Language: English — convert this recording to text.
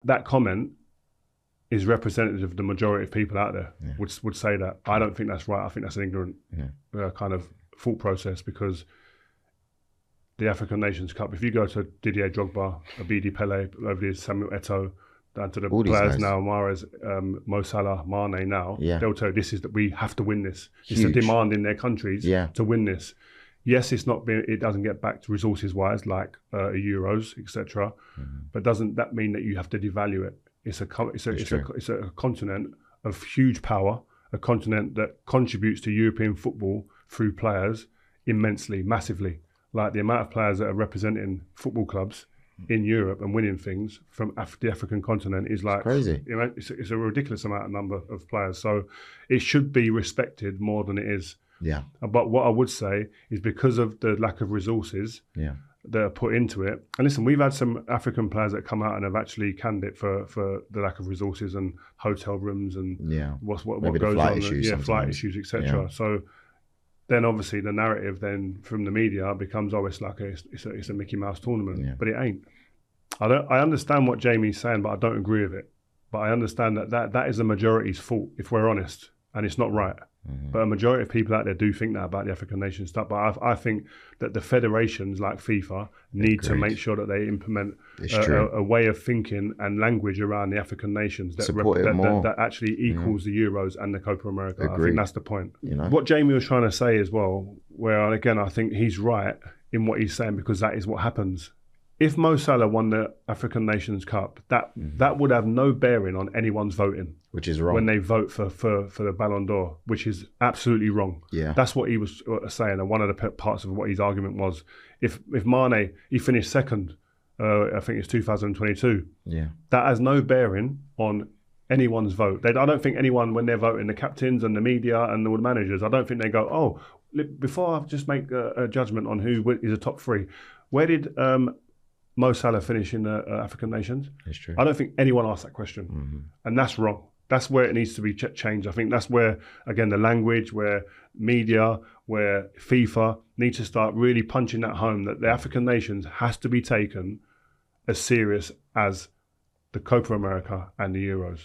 that comment is representative of the majority of people out there. Would say that. I don't think that's right. I think that's an ignorant kind of thought process, because the African Nations Cup, if you go to Didier Drogba, Abidi Pele, over the Samuel Eto'o, down to the All these players guys. now, Mahrez, Mo Salah, Mane now, they'll tell you this is that we have to win this. It's Huge. a demand in their countries to win this. Yes, it doesn't get back to resources wise like Euros, etc. But doesn't that mean that you have to devalue it? It's a continent of huge power, a continent that contributes to European football through players immensely, massively. Like the amount of players that are representing football clubs in Europe and winning things from the African continent is like crazy. You know, it's a ridiculous number of players. So it should be respected more than it is. Yeah. But what I would say is, because of the lack of resources that are put into it, and listen, we've had some African players that come out and have actually canned it for the lack of resources and hotel rooms and what goes on, flight issues, etc. Yeah. So then obviously the narrative then from the media becomes, oh, it's like it's a Mickey Mouse tournament, but it ain't. I understand what Jamie's saying, but I don't agree with it. But I understand that is the majority's fault, if we're honest, and it's not right. But a majority of people out there do think that about the African Nations stuff. But I think that the federations like FIFA need to make sure that they implement a way of thinking and language around the African nations that actually equals the Euros and the Copa America. I think that's the point. You know? What Jamie was trying to say as well, where again I think he's right in what he's saying, because that is what happens. If Mo Salah won the African Nations Cup, that would have no bearing on anyone's voting. Which is wrong. When they vote for the Ballon d'Or, which is absolutely wrong. Yeah. That's what he was saying, and one of the parts of what his argument was. If Mane, he finished second, I think it's 2022. Yeah. That has no bearing on anyone's vote. I don't think anyone, when they're voting, the captains and the media and all the managers, I don't think they go, oh, before I just make a judgment on who is a top three, where did Mo Salah finish in the African nations? That's true. I don't think anyone asked that question. And that's wrong. That's where it needs to be changed. I think that's where, again, the language, where media, where FIFA need to start really punching that home, that the African nations has to be taken as serious as the Copa America and the Euros.